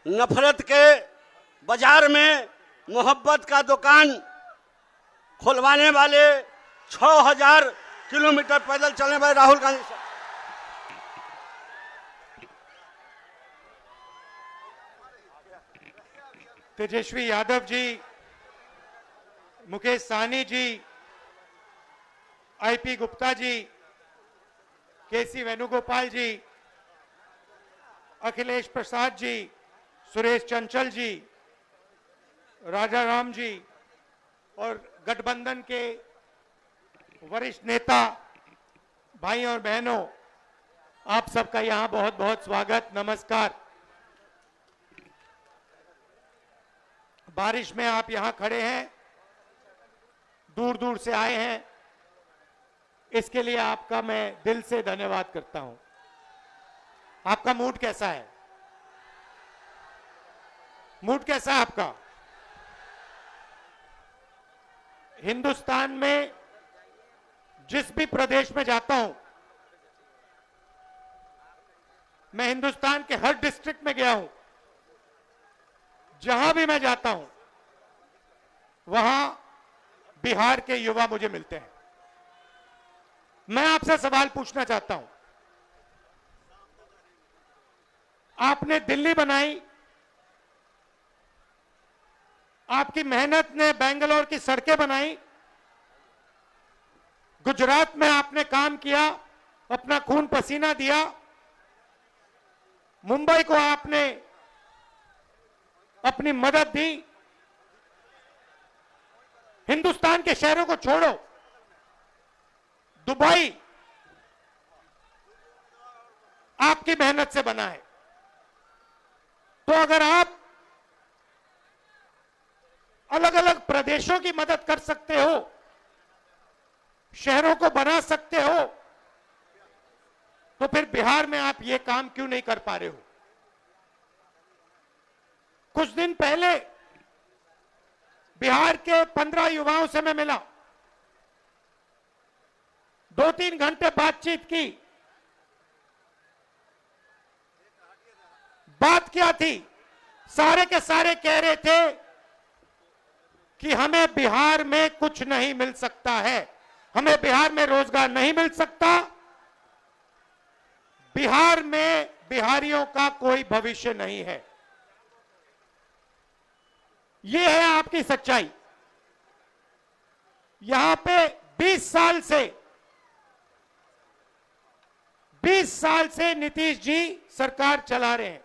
नफरत के बाजार में मोहब्बत का दुकान खुलवाने वाले 6000 किलोमीटर पैदल चलने वाले राहुल गांधी साहब, तेजस्वी यादव जी, मुकेश सहनी जी, आईपी गुप्ता जी, केसी वेणुगोपाल जी, अखिलेश प्रसाद जी, सुरेश चंचल जी, राजा राम जी और गठबंधन के वरिष्ठ नेता भाई और बहनों, आप सबका यहां बहुत बहुत स्वागत, नमस्कार। बारिश में आप यहां खड़े हैं, दूर दूर से आए हैं, इसके लिए आपका मैं दिल से धन्यवाद करता हूं। आपका मूड कैसा है? मूड कैसा है आपका? हिंदुस्तान में जिस भी प्रदेश में जाता हूं, मैं हिंदुस्तान के हर डिस्ट्रिक्ट में गया हूं, जहां भी मैं जाता हूं वहां बिहार के युवा मुझे मिलते हैं। मैं आपसे सवाल पूछना चाहता हूं, आपने दिल्ली बनाई, आपकी मेहनत ने बेंगलोर की सड़कें बनाई, गुजरात में आपने काम किया, अपना खून पसीना दिया, मुंबई को आपने अपनी मदद दी। हिंदुस्तान के शहरों को छोड़ो, दुबई आपकी मेहनत से बना है। तो अगर आप अलग अलग प्रदेशों की मदद कर सकते हो, शहरों को बना सकते हो, तो फिर बिहार में आप ये काम क्यों नहीं कर पा रहे हो? कुछ दिन पहले बिहार के 15 युवाओं से मैं मिला, 2-3 घंटे बातचीत की। बात क्या थी? सारे के सारे कह रहे थे कि हमें बिहार में कुछ नहीं मिल सकता है, हमें बिहार में रोजगार नहीं मिल सकता, बिहार में बिहारियों का कोई भविष्य नहीं है। यह है आपकी सच्चाई। यहां पे 20 साल से नीतीश जी सरकार चला रहे हैं।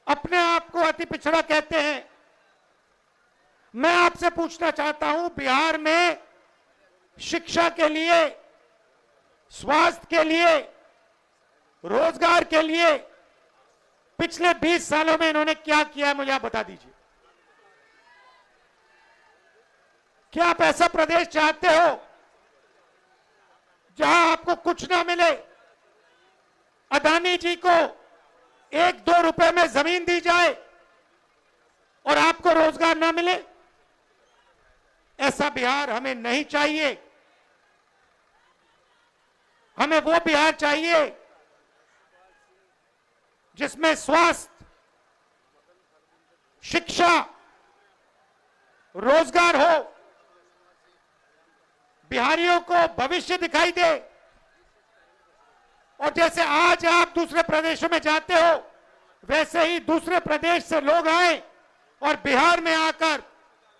अपने आप को अति पिछड़ा कहते हैं। मैं आपसे पूछना चाहता हूं, बिहार में शिक्षा के लिए, स्वास्थ्य के लिए, रोजगार के लिए पिछले 20 सालों में इन्होंने क्या किया है, मुझे आप बता दीजिए। क्या आप ऐसा प्रदेश चाहते हो जहां आपको कुछ ना मिले, अदानी जी को 1-2 रुपए में जमीन दी जाए और आपको रोजगार ना मिले? ऐसा बिहार हमें नहीं चाहिए। हमें वो बिहार चाहिए जिसमें स्वास्थ्य, शिक्षा, रोजगार हो, बिहारियों को भविष्य दिखाई दे। और जैसे आज आप दूसरे प्रदेशों में जाते हो, वैसे ही दूसरे प्रदेश से लोग आए और बिहार में आकर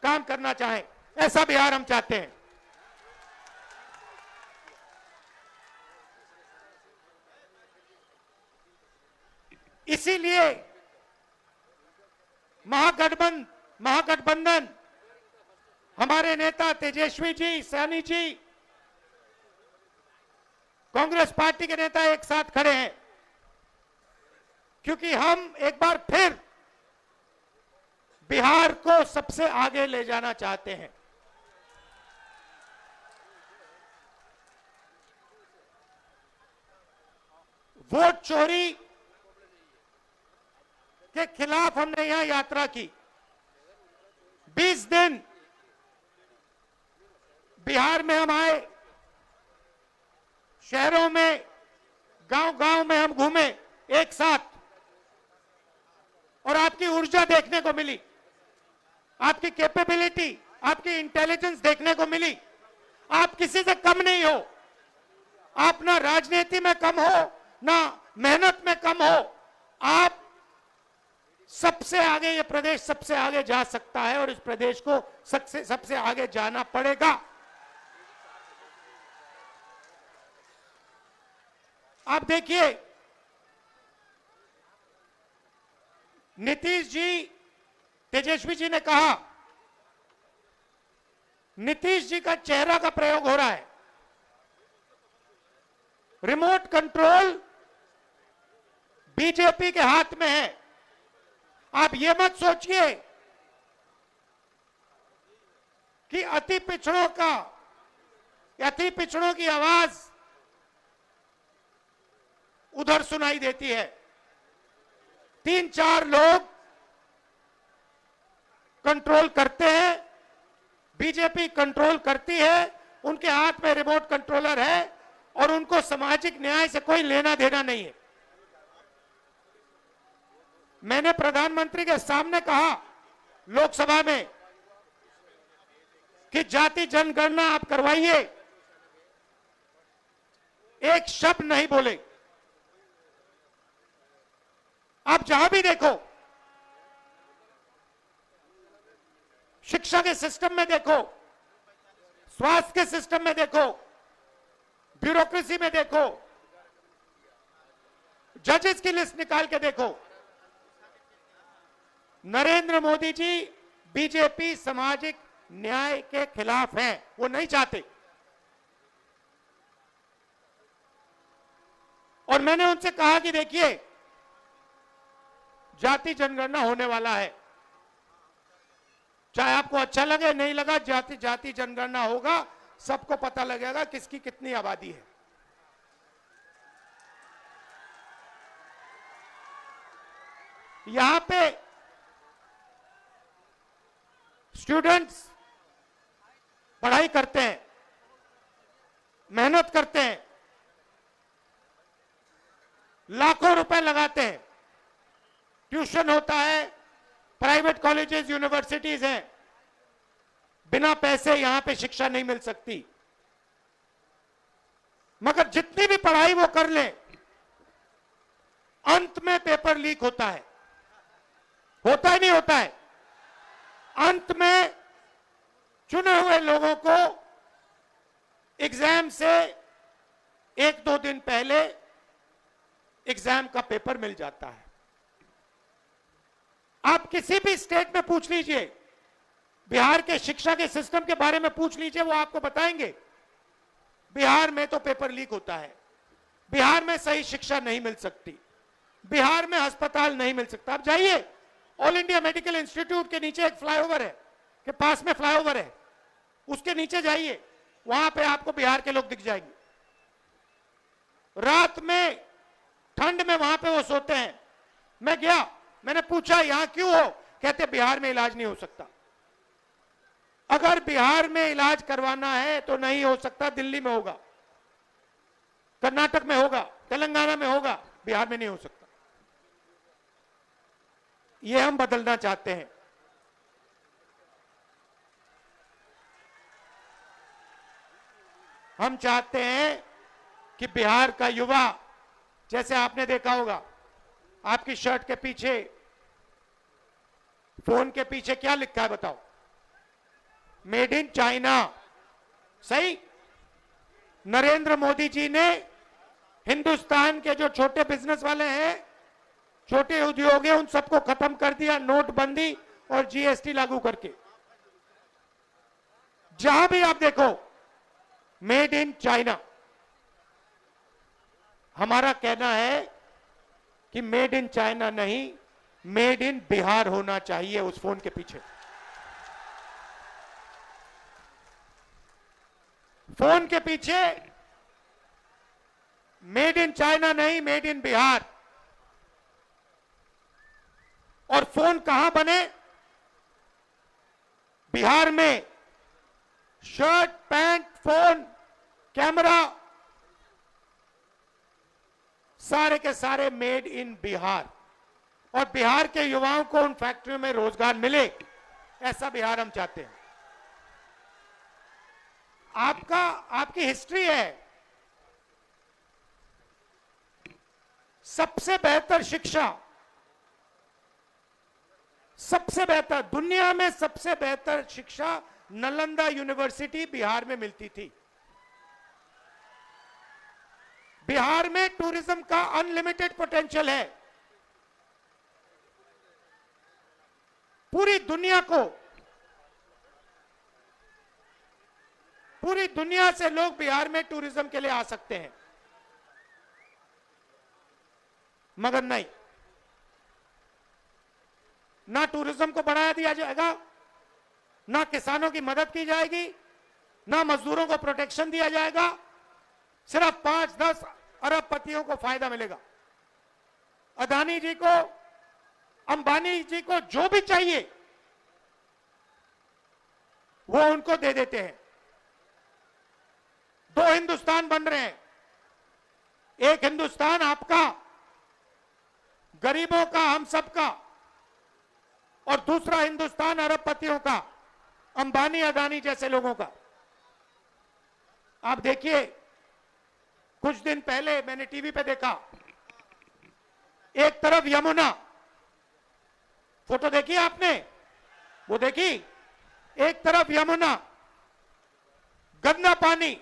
काम करना चाहें। ऐसा बिहार हम चाहते हैं। इसीलिए महागठबंधन हमारे नेता तेजस्वी जी, सहनी जी, कांग्रेस पार्टी के नेता एक साथ खड़े हैं, क्योंकि हम एक बार फिर बिहार को सबसे आगे ले जाना चाहते हैं। वोट चोरी के खिलाफ हमने यहां यात्रा की। 20 दिन बिहार में हम आए, शहरों में, गांव-गांव में हम घूमे एक साथ। को मिली, आपकी कैपेबिलिटी, आपकी इंटेलिजेंस देखने को मिली। आप किसी से कम नहीं हो, आप ना राजनीति में कम हो, ना मेहनत में कम हो। आप सबसे आगे, ये प्रदेश सबसे आगे जा सकता है और इस प्रदेश को सबसे आगे जाना पड़ेगा। आप देखिए, नीतीश जी, तेजस्वी जी ने कहा, नीतीश जी का चेहरा का प्रयोग हो रहा है। रिमोट कंट्रोल बीजेपी के हाथ में है। आप ये मत सोचिए कि अति पिछड़ों की आवाज उधर सुनाई देती है। 3-4 लोग कंट्रोल करते हैं, बीजेपी कंट्रोल करती है, उनके हाथ में रिमोट कंट्रोलर है और उनको सामाजिक न्याय से कोई लेना देना नहीं है। मैंने प्रधानमंत्री के सामने कहा लोकसभा में कि जाति जनगणना आप करवाइए, एक शब्द नहीं बोले। आप जहां भी देखो, शिक्षा के सिस्टम में देखो, स्वास्थ्य के सिस्टम में देखो, ब्यूरोक्रेसी में देखो, जजेस की लिस्ट निकाल के देखो, नरेंद्र मोदी जी बीजेपी सामाजिक न्याय के खिलाफ हैं। वो नहीं चाहते। और मैंने उनसे कहा कि देखिए, जाति जनगणना होने वाला है, चाहे आपको अच्छा लगे नहीं लगा, जाति जनगणना होगा, सबको पता लगेगा किसकी कितनी आबादी है। यहां पे स्टूडेंट्स पढ़ाई करते हैं, मेहनत करते हैं, लाखों रुपए लगाते हैं, ट्यूशन होता है, प्राइवेट कॉलेजेस यूनिवर्सिटीज हैं। बिना पैसे यहां पे शिक्षा नहीं मिल सकती। मगर जितनी भी पढ़ाई वो कर ले, अंत में पेपर लीक होता है। होता ही नहीं होता है। अंत में चुने हुए लोगों को एग्जाम से 1-2 दिन पहले एग्जाम का पेपर मिल जाता है। आप किसी भी स्टेट में पूछ लीजिए, बिहार के शिक्षा के सिस्टम के बारे में पूछ लीजिए, वो आपको बताएंगे बिहार में तो पेपर लीक होता है, बिहार में सही शिक्षा नहीं मिल सकती, बिहार में अस्पताल नहीं मिल सकता। आप जाइए, ऑल इंडिया मेडिकल इंस्टीट्यूट के नीचे एक फ्लाईओवर है, के पास में फ्लाईओवर है, उसके नीचे जाइए, वहां पे आपको बिहार के लोग दिख जाएंगे। रात में ठंड में वहां पे वो सोते हैं। मैं गया, मैंने पूछा यहां क्यों हो, कहते बिहार में इलाज नहीं हो सकता। अगर बिहार में इलाज करवाना है तो नहीं हो सकता, दिल्ली में होगा, कर्नाटक में होगा, तेलंगाना में होगा, बिहार में नहीं हो सकता। ये हम बदलना चाहते हैं। हम चाहते हैं कि बिहार का युवा, जैसे आपने देखा होगा, आपकी शर्ट के पीछे, फोन के पीछे क्या लिखा है बताओ? Made in China. सही? नरेंद्र मोदी जी ने हिंदुस्तान के जो छोटे बिजनेस वाले हैं, छोटे उद्योग हैं, उन सबको खत्म कर दिया, नोटबंदी और जीएसटी लागू करके। जहां भी आप देखो, मेड इन चाइना। हमारा कहना है कि मेड इन चाइना नहीं, मेड इन बिहार होना चाहिए उस फोन के पीछे। फोन के पीछे मेड इन चाइना नहीं, मेड इन बिहार। और फोन कहां बने? बिहार में। शर्ट, पैंट, फोन, कैमरा, सारे के सारे मेड इन बिहार। और बिहार के युवाओं को उन फैक्ट्रियों में रोजगार मिले, ऐसा बिहार हम चाहते हैं। आपकी हिस्ट्री है, सबसे बेहतर शिक्षा, सबसे बेहतर, दुनिया में सबसे बेहतर शिक्षा नालंदा यूनिवर्सिटी बिहार में मिलती थी। बिहार में टूरिज्म का अनलिमिटेड पोटेंशियल है। पूरी दुनिया से लोग बिहार में टूरिज्म के लिए आ सकते हैं, मगर नहीं, ना टूरिज्म को बढ़ाया दिया जाएगा, ना किसानों की मदद की जाएगी, ना मजदूरों को प्रोटेक्शन दिया जाएगा। सिर्फ 5-10 अरबपतियों को फायदा मिलेगा। अदानी जी को, अंबानी जी को जो भी चाहिए वो उनको दे देते हैं। 2 हिंदुस्तान बन रहे हैं। एक हिंदुस्तान आपका, गरीबों का, हम सबका, और दूसरा हिंदुस्तान अरबपतियों का, अंबानी अदानी जैसे लोगों का। आप देखिए, कुछ दिन पहले मैंने टीवी पे देखा, एक तरफ यमुना, फोटो देखी आपने? वो देखी? एक तरफ यमुना, गंदा पानी,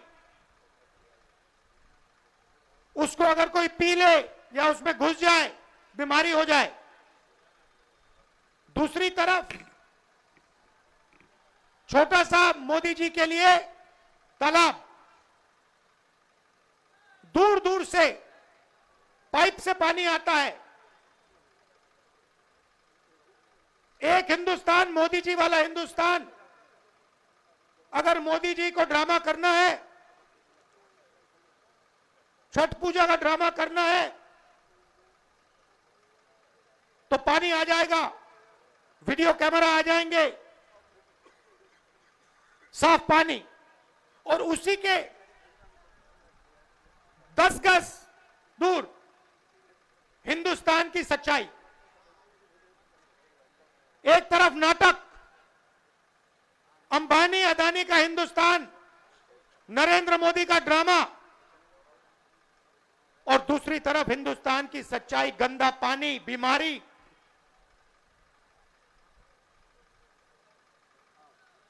उसको अगर कोई पी ले या उसमें घुस जाए बीमारी हो जाए। दूसरी तरफ छोटा सा मोदी जी के लिए तालाब, दूर दूर से पाइप से पानी आता है। एक हिंदुस्तान, मोदी जी वाला हिंदुस्तान। अगर मोदी जी को ड्रामा करना है, छठ पूजा का ड्रामा करना है, तो पानी आ जाएगा, वीडियो कैमरा आ जाएंगे, साफ पानी, और उसी के 10 गज दूर हिंदुस्तान की सच्चाई। एक तरफ नाटक, अंबानी अदानी का हिंदुस्तान, नरेंद्र मोदी का ड्रामा, और दूसरी तरफ हिंदुस्तान की सच्चाई, गंदा पानी, बीमारी।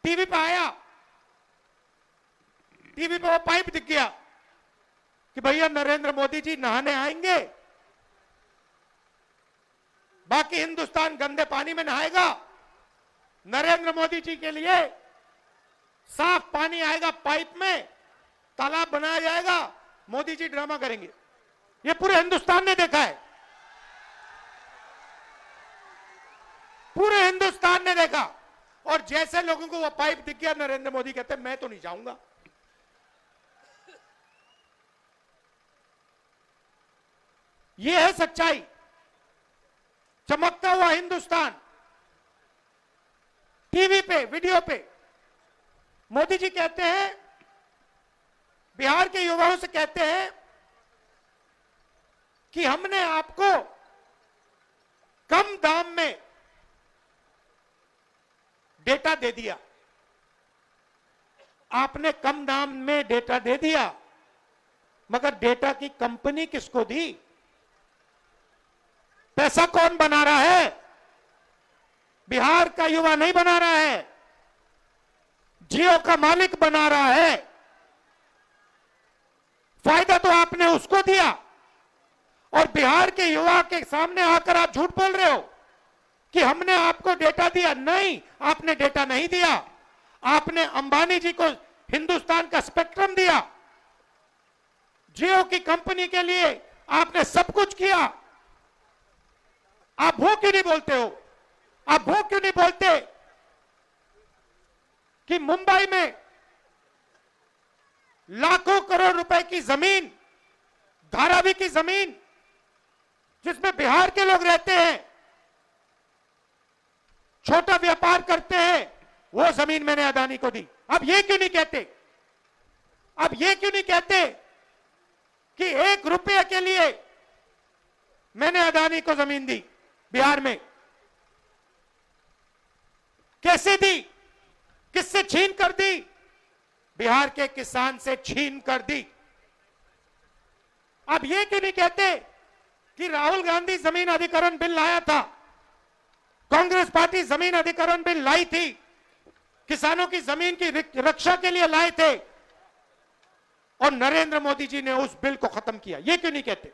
टीवी पे आया, टीवी पे वो पाइप दिख गया कि भैया नरेंद्र मोदी जी नहाने आएंगे, बाकी हिंदुस्तान गंदे पानी में नहाएगा। नरेंद्र मोदी जी के लिए साफ पानी आएगा, पाइप में तालाब बनाया जाएगा, मोदी जी ड्रामा करेंगे। ये पूरे हिंदुस्तान ने देखा है, पूरे हिंदुस्तान ने देखा। और जैसे लोगों को वो पाइप दिख गया, नरेंद्र मोदी कहते मैं तो नहीं जाऊंगा। ये है सच्चाई, चमकता हुआ हिंदुस्तान। टीवी पे, वीडियो पे मोदी जी कहते हैं, बिहार के युवाओं से कहते हैं कि हमने आपको कम दाम में डेटा दे दिया। आपने कम दाम में डेटा दे दिया, मगर डेटा की कंपनी किसको दी? पैसा कौन बना रहा है? बिहार का युवा नहीं बना रहा है, जियो का मालिक बना रहा है। फायदा तो आपने उसको दिया, और बिहार के युवा के सामने आकर आप झूठ बोल रहे हो कि हमने आपको डेटा दिया। नहीं, आपने डेटा नहीं दिया। आपने अंबानी जी को हिंदुस्तान का स्पेक्ट्रम दिया, जियो की कंपनी के लिए आपने सब कुछ किया। आप वो क्यों नहीं बोलते हो? आप वो क्यों नहीं बोलते कि मुंबई में लाखों करोड़ रुपए की जमीन, धारावी की जमीन, जिसमें बिहार के लोग रहते हैं, छोटा व्यापार करते हैं, वो जमीन मैंने अदानी को दी। अब ये क्यों नहीं कहते? अब ये क्यों नहीं कहते कि 1 रुपये के लिए मैंने अदानी को जमीन दी? बिहार में? कैसे दी? किससे छीन कर दी? बिहार के किसान से छीन कर दी। अब ये क्यों नहीं कहते कि राहुल गांधी जमीन अधिग्रहण बिल लाया था, कांग्रेस पार्टी जमीन अधिग्रहण बिल लाई थी, किसानों की जमीन की रक्षा के लिए लाए थे, और नरेंद्र मोदी जी ने उस बिल को खत्म किया? ये क्यों नहीं कहते?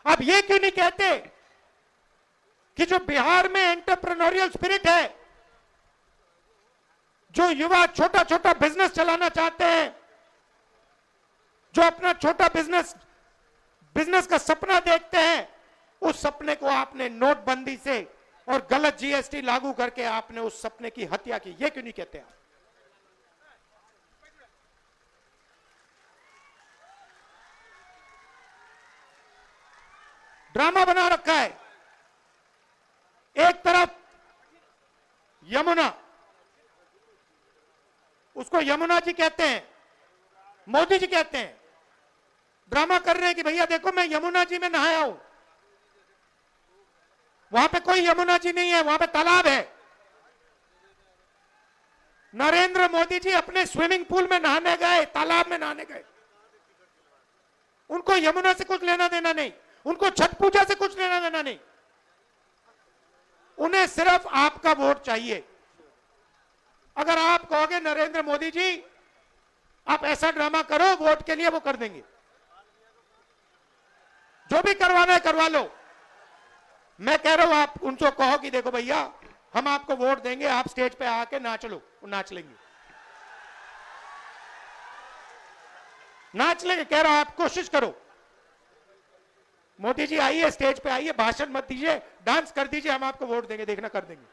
अब ये क्यों नहीं कहते कि जो बिहार में एंटरप्रेन्योरियल स्पिरिट है, जो युवा छोटा छोटा बिजनेस चलाना चाहते हैं, जो अपना छोटा बिजनेस का सपना देखते हैं, उस सपने को आपने नोटबंदी से और गलत जीएसटी लागू करके आपने उस सपने की हत्या की? ये क्यों नहीं कहते आप? ड्रामा बना रखा है। एक तरफ यमुना, उसको यमुना जी कहते हैं, मोदी जी कहते हैं, ड्रामा कर रहे हैं कि भैया देखो मैं यमुना जी में नहाया हूं। वहां पे कोई यमुना जी नहीं है, वहां पे तालाब है। नरेंद्र मोदी जी अपने स्विमिंग पूल में नहाने गए, तालाब में नहाने गए। उनको यमुना से कुछ लेना देना नहीं, उनको छठ पूजा से कुछ लेना देना नहीं। उन्हें सिर्फ आपका वोट चाहिए। अगर आप कहोगे नरेंद्र मोदी जी आप ऐसा ड्रामा करो वोट के लिए, वो कर देंगे। जो भी करवाना है करवा लो। मैं कह रहा हूं आप उनको कहो कि देखो भैया हम आपको वोट देंगे, आप स्टेज पे आके नाच लो, वो नाच लेंगे। नाच लेंगे, कह रहा हूं आप कोशिश करो। मोदी जी आइए, स्टेज पे आइए, भाषण मत दीजिए, डांस कर दीजिए, हम आपको वोट देंगे, देखना कर देंगे।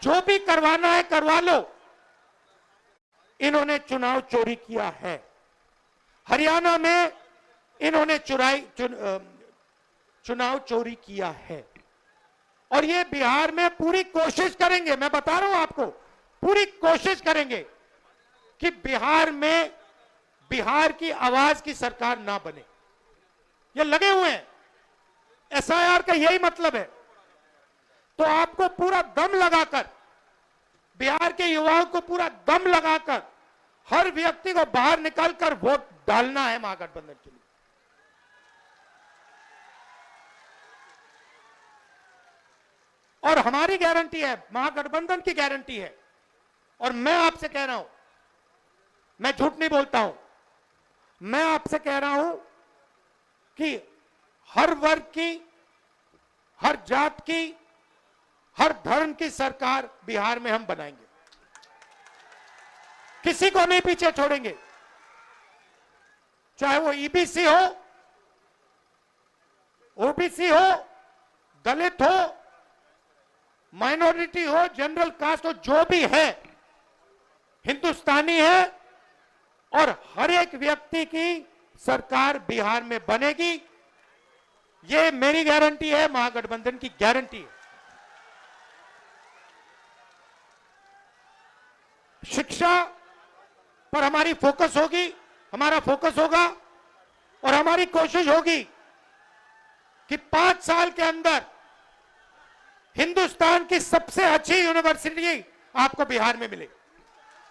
जो भी करवाना है करवा लो। इन्होंने चुनाव चोरी किया है। हरियाणा में इन्होंने चुनाव चोरी किया है, और ये बिहार में पूरी कोशिश करेंगे। मैं बता रहा हूं आपको, पूरी कोशिश करेंगे कि बिहार में बिहार की आवाज की सरकार ना बने। ये लगे हुए हैं। एसआईआर का यही मतलब है। तो आपको पूरा दम लगाकर, बिहार के युवाओं को पूरा दम लगाकर, हर व्यक्ति को बाहर निकालकर वोट डालना है महागठबंधन के लिए। और हमारी गारंटी है, महागठबंधन की गारंटी है। और मैं आपसे कह रहा हूं, मैं झूठ नहीं बोलता हूं, मैं आपसे कह रहा हूं कि हर वर्ग की, हर जात की, हर धर्म की सरकार बिहार में हम बनाएंगे। किसी को नहीं पीछे छोड़ेंगे। चाहे वो ईबीसी हो, ओबीसी हो, दलित हो, माइनॉरिटी हो, जनरल कास्ट हो, जो भी है हिंदुस्तानी है, और हर एक व्यक्ति की सरकार बिहार में बनेगी। ये मेरी गारंटी है, महागठबंधन की गारंटी है। शिक्षा पर हमारी फोकस होगी, हमारा फोकस होगा, और हमारी कोशिश होगी कि 5 साल के अंदर हिंदुस्तान की सबसे अच्छी यूनिवर्सिटी आपको बिहार में मिले,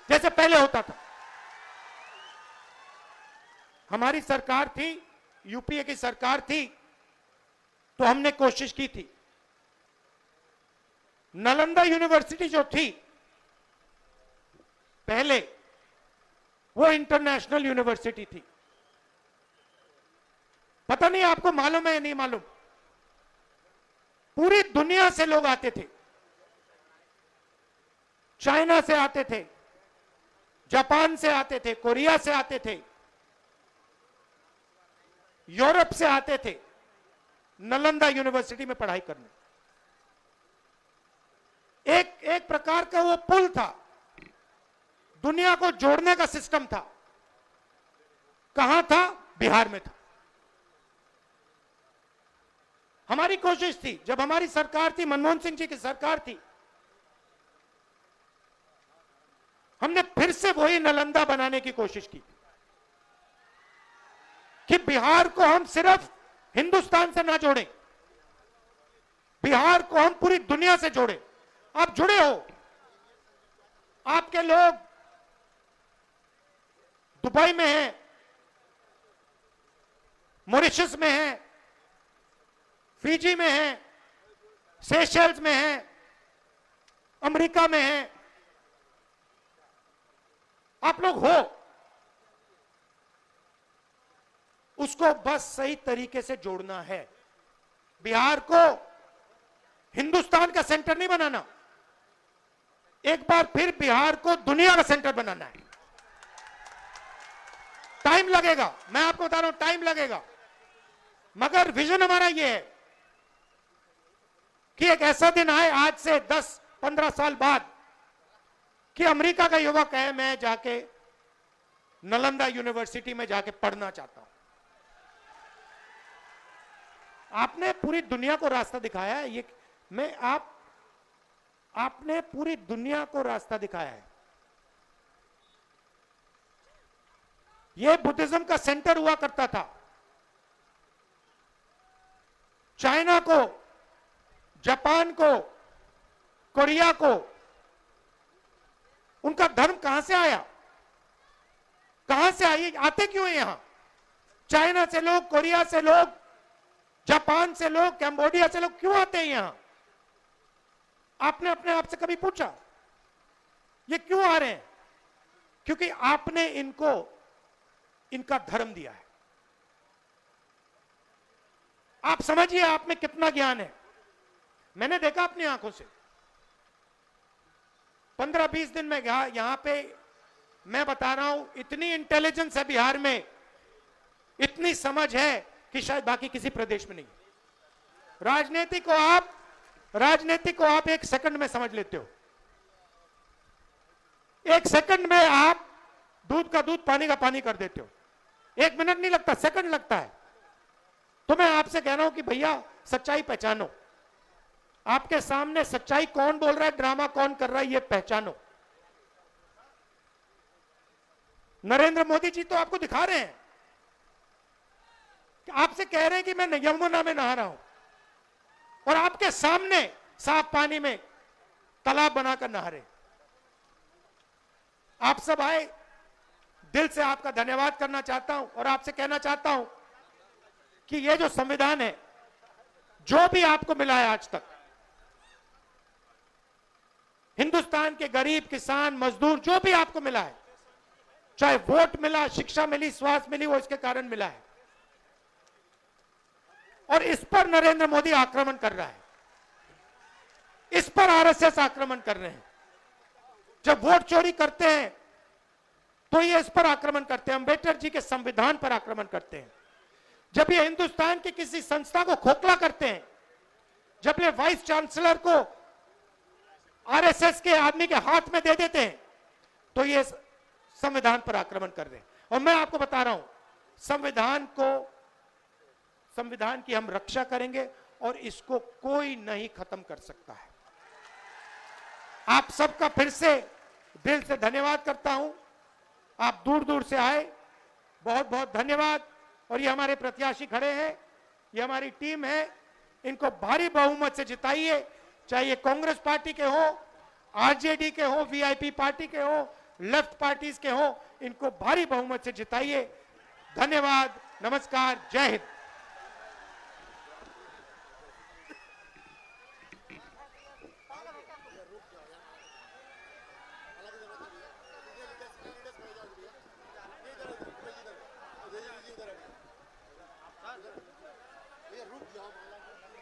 जैसे पहले होता था। हमारी सरकार थी, यूपीए की सरकार थी, तो हमने कोशिश की थी। नालंदा यूनिवर्सिटी जो थी पहले, वो इंटरनेशनल यूनिवर्सिटी थी। पता नहीं आपको मालूम है या नहीं मालूम, पूरी दुनिया से लोग आते थे। चाइना से आते थे, जापान से आते थे, कोरिया से आते थे, यूरोप से आते थे नालंदा यूनिवर्सिटी में पढ़ाई करने। एक प्रकार का वो पुल था, दुनिया को जोड़ने का सिस्टम था। कहां था? बिहार में था। हमारी कोशिश थी, जब हमारी सरकार थी, मनमोहन सिंह जी की सरकार थी, हमने फिर से वही नालंदा बनाने की कोशिश की कि बिहार को हम सिर्फ हिंदुस्तान से ना जोड़ें, बिहार को हम पूरी दुनिया से जोड़े। आप जुड़े हो, आपके लोग दुबई में हैं, मॉरिशस में हैं, फिजी में हैं, सेशल्स में हैं, अमेरिका में हैं। आप लोग हो, उसको बस सही तरीके से जोड़ना है। बिहार को हिंदुस्तान का सेंटर नहीं बनाना, एक बार फिर बिहार को दुनिया का सेंटर बनाना है। टाइम लगेगा, मैं आपको बता रहा हूं, टाइम लगेगा, मगर विजन हमारा यह है कि एक ऐसा दिन आए आज से 10-15 साल बाद कि अमेरिका का युवक है, मैं जाके नालंदा यूनिवर्सिटी में जाके पढ़ना चाहता हूं। आपने पूरी दुनिया को रास्ता दिखाया है, ये मैं आपने पूरी दुनिया को रास्ता दिखाया है। यह बुद्धिज्म का सेंटर हुआ करता था। चाइना को, जापान को, कोरिया को, उनका धर्म कहां से आया? कहां से आए? आते क्यों हैं यहां? चाइना से लोग, कोरिया से लोग, जापान से लोग, कैम्बोडिया से लोग क्यों आते हैं यहां? आपने अपने आप से कभी पूछा ये क्यों आ रहे हैं? क्योंकि आपने इनको इनका धर्म दिया है। आप समझिए आप में कितना ज्ञान है। मैंने देखा अपनी आंखों से, 15-20 दिन में यहां पे मैं बता रहा हूं, इतनी इंटेलिजेंस है बिहार में, इतनी समझ है कि शायद बाकी किसी प्रदेश में नहीं। राजनीति को आप 1 सेकंड में समझ लेते हो। 1 सेकंड में आप दूध का दूध, पानी का पानी कर देते हो। 1 मिनट नहीं लगता, सेकंड लगता है। तो मैं आपसे कह रहा हूं कि भैया सच्चाई पहचानो। आपके सामने सच्चाई कौन बोल रहा है, ड्रामा कौन कर रहा है, ये पहचानो। नरेंद्र मोदी जी तो आपको दिखा रहे हैं, आपसे कह रहे हैं कि मैं यमुना में नहा रहा हूं, और आपके सामने साफ पानी में तालाब बनाकर नहा रहे। आप सब आए, दिल से आपका धन्यवाद करना चाहता हूं और आपसे कहना चाहता हूं कि यह जो संविधान है, जो भी आपको मिला है आज तक, हिंदुस्तान के गरीब, किसान, मजदूर, जो भी आपको मिला है, चाहे वोट मिला, शिक्षा मिली, स्वास्थ्य मिली, वो इसके कारण मिला है। और इस पर नरेंद्र मोदी आक्रमण कर रहा है, इस पर आरएसएस आक्रमण कर रहे हैं। जब वोट चोरी करते हैं तो ये इस पर आक्रमण करते हैं, अंबेडकर जी के संविधान पर आक्रमण करते हैं। जब ये हिंदुस्तान की किसी संस्था को खोखला करते हैं, जब ये वाइस चांसलर को आरएसएस के आदमी के हाथ में दे देते हैं, तो ये संविधान पर आक्रमण कर रहे हैं। और मैं आपको बता रहा हूं, संविधान की हम रक्षा करेंगे और इसको कोई नहीं खत्म कर सकता है। आप सबका फिर से दिल से धन्यवाद करता हूं। आप दूर दूर से आए, बहुत बहुत धन्यवाद। और ये हमारे प्रत्याशी खड़े हैं, ये हमारी टीम है, इनको भारी बहुमत से जिताइए। चाहे ये कांग्रेस पार्टी के हो, आरजेडी के हो, वीआईपी पार्टी के हो, लेफ्ट पार्टीज के हो, इनको भारी बहुमत से जिताइए। धन्यवाद, नमस्कार, जय हिंद।